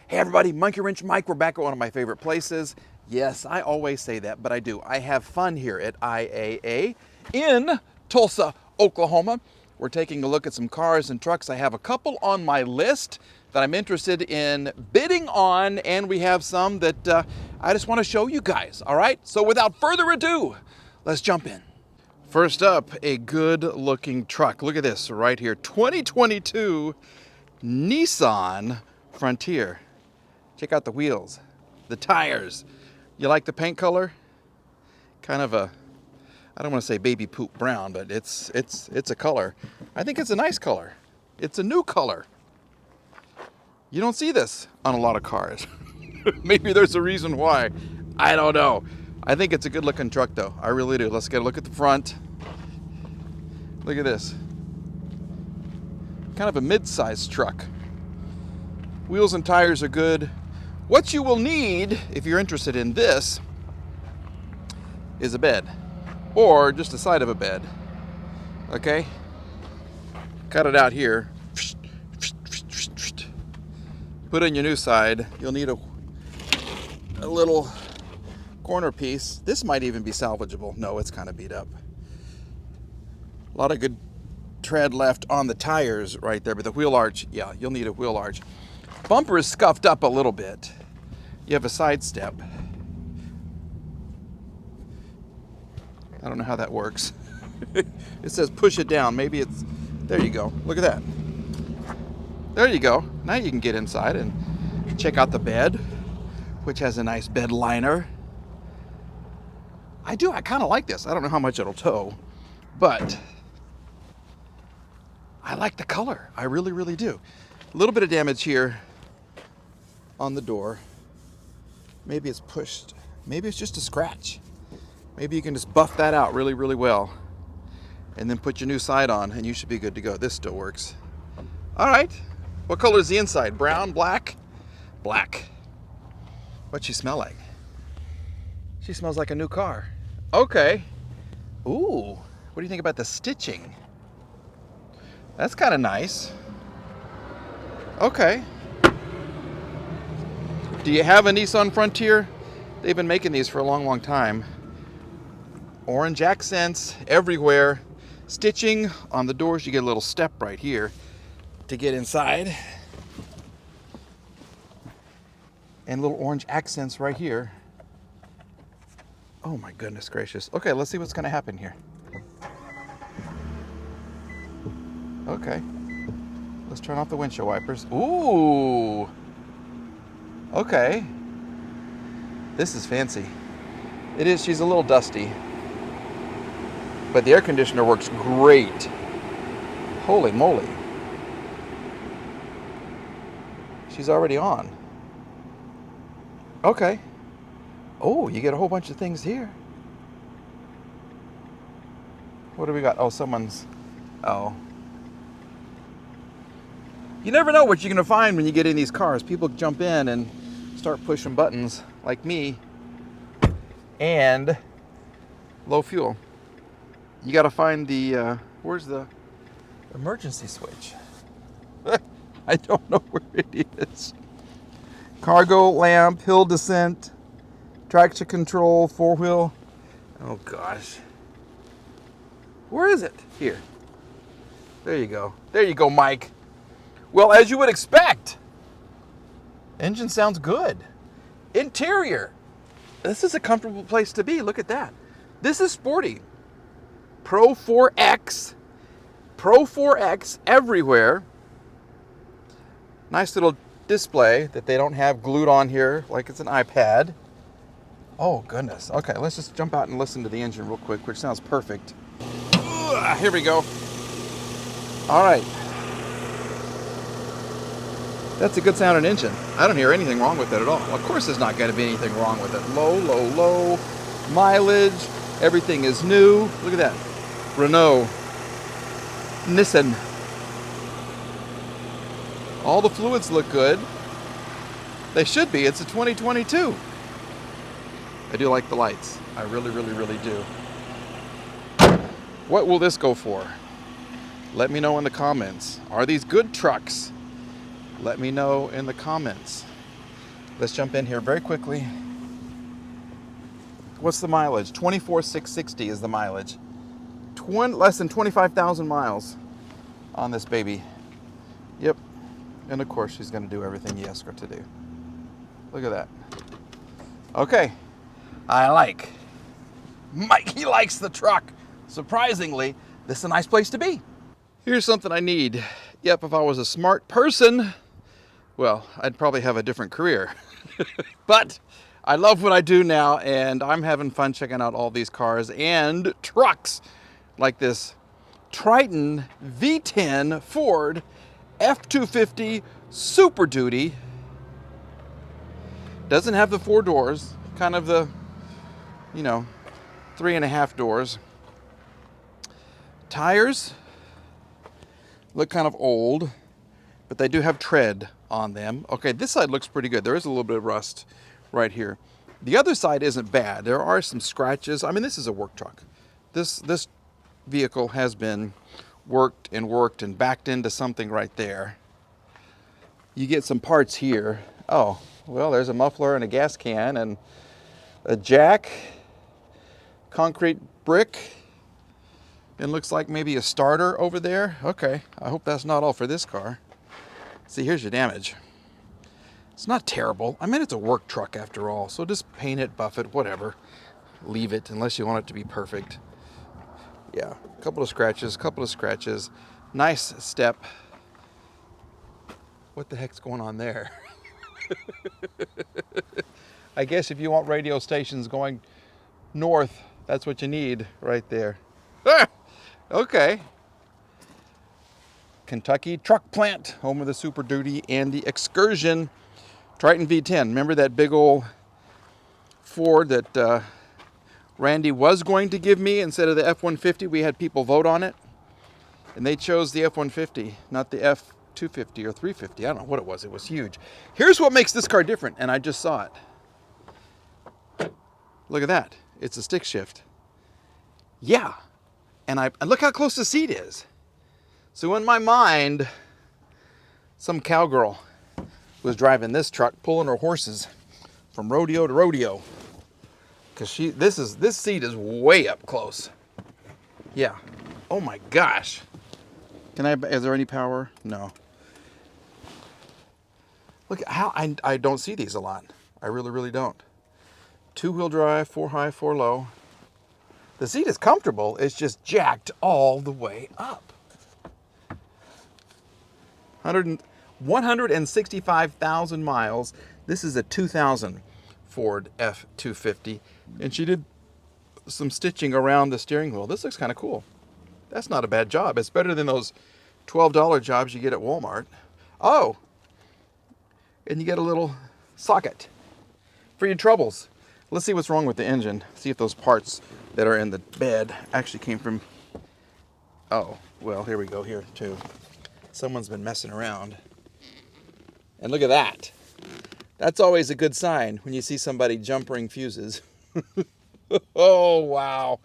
Hey everybody, Monkey Wrench Mike. We're back at one of my favorite places. Yes, I always say that, but I do. I have fun here at IAA in Tulsa, Oklahoma. We're taking a look at some cars and trucks. I have a couple on my list that I'm interested in bidding on, and we have some that I just want to show you guys, all right? So without further ado, let's jump in. First up, a good looking truck. Look at this right here, 2022 Nissan Frontier. Check out the wheels, the tires. You like the paint color? Kind of a, I don't want to say baby poop brown, but it's a color. I think it's a nice color. It's a new color. You don't see this on a lot of cars. Maybe there's a reason why. I don't know. I think it's a good looking truck though. I really do. Let's get a look at the front. Look at this. Kind of a mid-sized truck. Wheels and tires are good. What you will need, if you're interested in this, is a bed. Or just the side of a bed. Okay? Cut it out here. Put in your new side. You'll need a little corner piece. This might even be salvageable. No, it's kind of beat up. A lot of good tread left on the tires right there, but the wheel arch, yeah, you'll need a wheel arch. Bumper is scuffed up a little bit. You have a side step. I don't know how that works. It says push it down. Maybe it's, there you go. Look at that. There you go. Now you can get inside and check out the bed, which has a nice bed liner. I kind of like this. I don't know how much it'll tow, but I like the color. I really, really do. A little bit of damage here on the door. Maybe it's pushed. Maybe it's just a scratch. Maybe you can just buff that out really, really well and then put your new side on and you should be good to go. This still works. All right. What color is the inside? Brown, black? Black. What's she smell like? She smells like a new car. Okay. Ooh. What do you think about the stitching? That's kind of nice. Okay. Do you have a Nissan Frontier? They've been making these for a long, long time. Orange accents everywhere. Stitching on the doors. You get a little step right here to get inside. And little orange accents right here. Oh my goodness gracious. Okay, let's see what's going to happen here. Okay. Let's turn off the windshield wipers. Ooh. Okay. This is fancy. It is. She's a little dusty. But the air conditioner works great. Holy moly. She's already on. Okay. Oh, you get a whole bunch of things here. What do we got? Oh, someone's... Oh. You never know what you're going to find when you get in these cars. People jump in and start pushing buttons like me. And low fuel. You got to find the, where's the emergency switch? I don't know where it is. Cargo lamp, hill descent, traction control, four-wheel. Oh gosh. Where is it? Here. There you go. There you go, Mike. Well, as you would expect, engine sounds good. Interior. This is a comfortable place to be. Look at that. This is sporty. Pro 4X. Pro 4X everywhere. Nice little display that they don't have glued on here like it's an iPad. Oh, goodness. Okay, let's just jump out and listen to the engine real quick, which sounds perfect. Here we go. All right. That's a good sounding engine. I don't hear anything wrong with it at all. Of course there's not going to be anything wrong with it. Low, low, low. Mileage. Everything is new. Look at that. Renault. Nissan. All the fluids look good. They should be. It's a 2022. I do like the lights. I really, really, really do. What will this go for? Let me know in the comments. Are these good trucks? Let me know in the comments. Let's jump in here very quickly. What's the mileage? 24,660 is the mileage. Less than 25,000 miles on this baby. Yep. And of course, she's going to do everything you ask her to do. Look at that. Okay. I like. Mike, he likes the truck. Surprisingly, this is a nice place to be. Here's something I need. Yep, if I was a smart person, well, I'd probably have a different career. But I love what I do now, and I'm having fun checking out all these cars and trucks like this Triton V-10 Ford F-250 Super Duty. Doesn't have the 4 doors, kind of the, 3.5 doors. Tires look kind of old, but they do have tread on them. Okay, this side looks pretty good. There is a little bit of rust right here. The other side isn't bad. There are some scratches. I mean, this is a work truck. This vehicle has been worked and backed into something right there. You get some parts here. Oh, well, there's a muffler and a gas can and a jack, concrete brick. It looks like maybe a starter over there. Okay, I hope that's not all for this car. See, here's your damage. It's not terrible. I mean, it's a work truck after all, so just paint it, buff it, whatever. Leave it unless you want it to be perfect. Yeah, a couple of scratches. Nice step. What the heck's going on there? I guess if you want radio stations going north, that's what you need right there. Ah, okay. Kentucky Truck Plant, home of the Super Duty and the Excursion. Triton V-10. Remember that big old Ford that Randy was going to give me instead of the F-150? We had people vote on it, and they chose the F-150, not the F-250 or 350. I don't know what it was. It was huge. Here's what makes this car different, and I just saw it. Look at that. It's a stick shift. Yeah. And look how close the seat is. So in my mind, some cowgirl was driving this truck, pulling her horses from rodeo to rodeo. Because this seat is way up close. Yeah. Oh my gosh. Is there any power? No. Look how I don't see these a lot. I really, really don't. 2-wheel drive, 4 high, 4 low. The seat is comfortable. It's just jacked all the way up. 165,000 miles. This is a 2000 Ford F-250. And she did some stitching around the steering wheel. This looks kind of cool. That's not a bad job. It's better than those $12 jobs you get at Walmart. Oh, and you get a little socket for your troubles. Let's see what's wrong with the engine. See if those parts that are in the bed actually came from... Oh, well, here we go here too. Someone's been messing around. And look at that. That's always a good sign when you see somebody jumpering fuses. Oh, wow.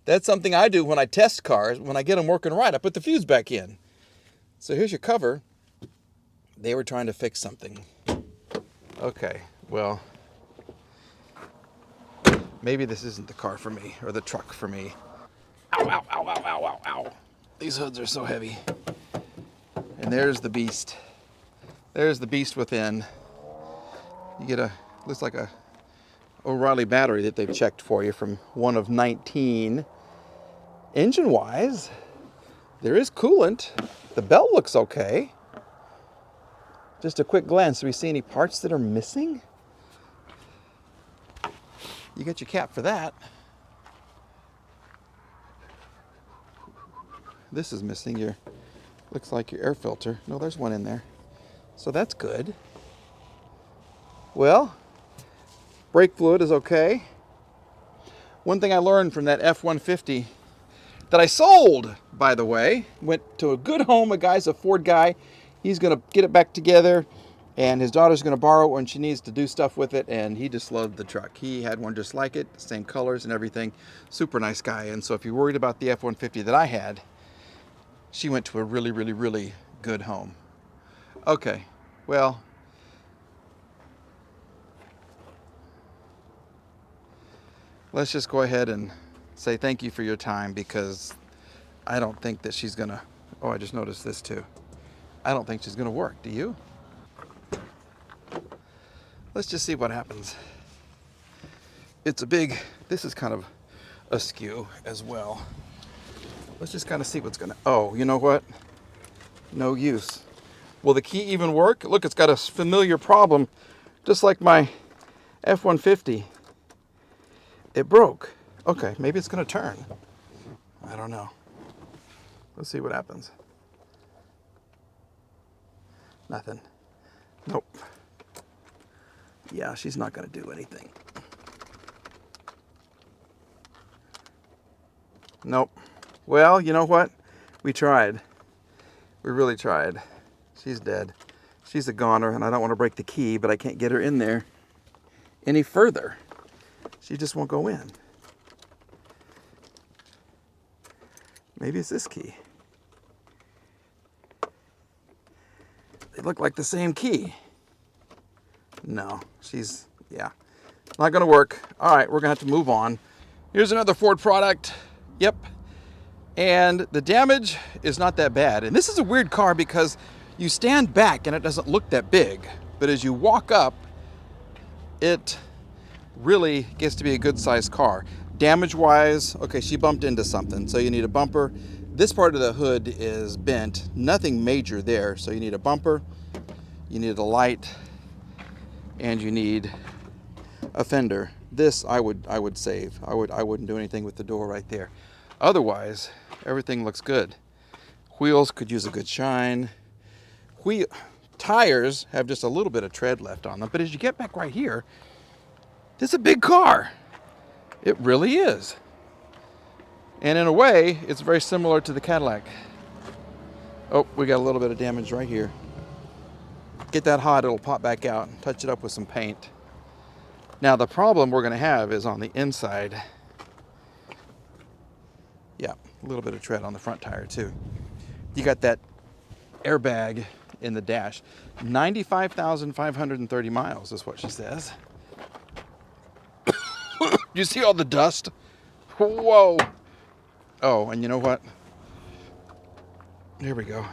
That's something I do when I test cars. When I get them working right, I put the fuse back in. So here's your cover. They were trying to fix something. Okay, well, maybe this isn't the car for me, or the truck for me. Ow, ow, ow, ow, ow, ow, ow. These hoods are so heavy. And there's the beast. There's the beast within. You get looks like a O'Reilly battery that they've checked for you from one of 19. Engine-wise, there is coolant. The belt looks okay. Just a quick glance. Do we see any parts that are missing? You get your cap for that. This is missing. Looks like your air filter. No, there's one in there. So that's good. Well, brake fluid is okay. One thing I learned from that F-150 that I sold, by the way, went to a good home. A guy's a Ford guy. He's going to get it back together, and his daughter's going to borrow it when she needs to do stuff with it, and he just loved the truck. He had one just like it, same colors and everything. Super nice guy. And so if you're worried about the F-150 that I had, she went to a really, really, really good home. Okay, well, let's just go ahead and say thank you for your time, because I don't think that she's gonna, oh, I just noticed this too. I don't think she's gonna work, do you? Let's just see what happens. It's a big, this is kind of askew as well. Let's just kind of see what's gonna, oh, you know what? No use. Will the key even work? Look, it's got a familiar problem, just like my F-150. It broke. Okay, maybe it's gonna turn. I don't know. Let's see what happens. Nothing. Nope. Yeah, she's not gonna do anything. Nope. Well, you know what? We tried. We really tried. She's dead. She's a goner, and I don't want to break the key, but I can't get her in there any further. She just won't go in. Maybe it's this key. They look like the same key. No, she's, yeah, not gonna work. All right, we're gonna have to move on. Here's another Ford product. Yep. And the damage is not that bad. And this is a weird car because you stand back and it doesn't look that big. But as you walk up, it really gets to be a good sized car. Damage wise, okay, she bumped into something, so you need a bumper. This part of the hood is bent, nothing major there, so you need a bumper, you need a light, and you need a fender. This I would save. I wouldn't do anything with the door right there. Otherwise, everything looks good. Wheels could use a good shine. Tires have just a little bit of tread left on them, but as you get back right here, this is a big car. It really is. And in a way, it's very similar to the Cadillac. Oh, we got a little bit of damage right here. Get that hot, it'll pop back out. Touch it up with some paint. Now the problem we're gonna have is on the inside. Yeah, a little bit of tread on the front tire too. You got that airbag in the dash. 95,530 miles is what she says. You see all the dust? Whoa. Oh, and you know what? Here we go.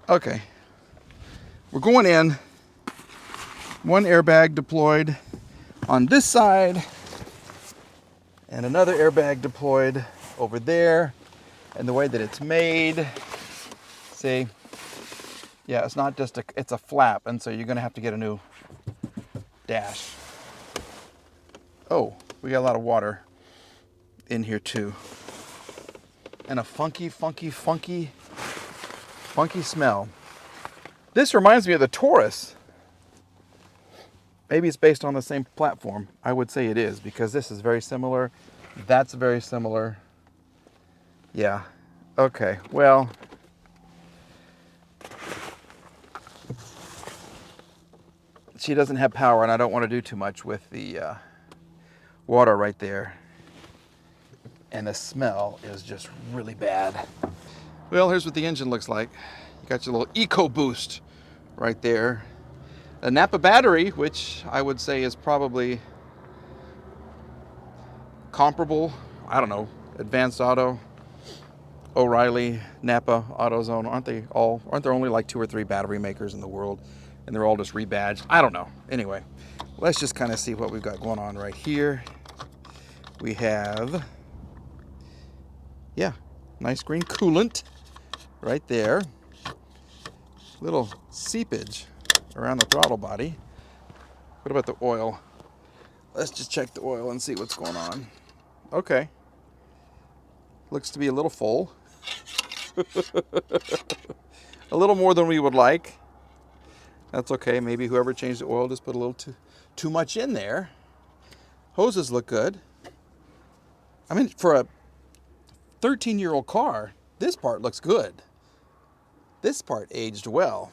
Okay. We're going in. One airbag deployed on this side, and another airbag deployed over there. And the way that it's made, see, yeah, it's not just it's a flap, and so you're gonna have to get a new dash. Oh, we got a lot of water in here too. And a funky smell. This reminds me of the Taurus. Maybe it's based on the same platform. I would say it is, because this is very similar. That's very similar. Yeah. Okay, well, she doesn't have power, and I don't want to do too much with the water right there. And the smell is just really bad. Well, here's what the engine looks like. You got your little EcoBoost right there. A Napa battery, which I would say is probably comparable. I don't know, Advanced Auto, O'Reilly, Napa, AutoZone. Aren't there only like 2 or 3 battery makers in the world? And they're all just rebadged? I don't know. Anyway, let's just kind of see what we've got going on right here. We have, yeah, nice green coolant right there. Little seepage around the throttle body. What about the oil? Let's just check the oil and see what's going on. Okay. Looks to be a little full. A little more than we would like. That's okay. Maybe whoever changed the oil just put a little too much in there. Hoses look good. I mean, for a 13-year-old car, this part looks good. This part aged well.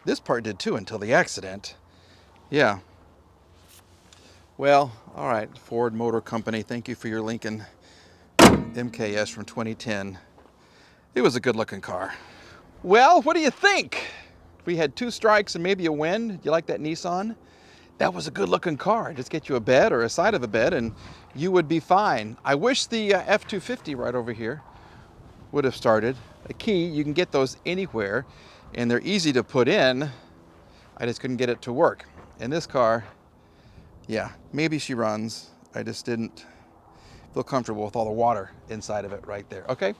This part did too until the accident. Yeah. Well, all right, Ford Motor Company, thank you for your Lincoln MKS from 2010. It was a good-looking car. Well, what do you think? We had 2 strikes and maybe a win. Do you like that Nissan? that was a good looking car. Just get you a bed or a side of a bed and you would be fine. I wish the F-250 right over here would have started. A key, you can get those anywhere and they're easy to put in. I just couldn't get it to work. And this car, yeah, maybe she runs. I just didn't feel comfortable with all the water inside of it right there. Okay,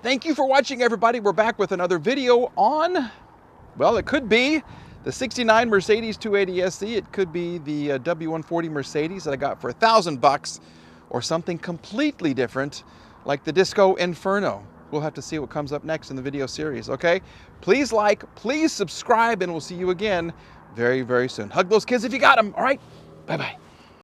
thank you for watching, everybody. We're back with another video on, well, it could be the 69 Mercedes 280 SE. It could be the W140 Mercedes that I got for $1,000, or something completely different like the Disco Inferno. We'll have to see what comes up next in the video series, okay? Please like, please subscribe, and we'll see you again very, very soon. Hug those kids if you got them, all right? Bye-bye.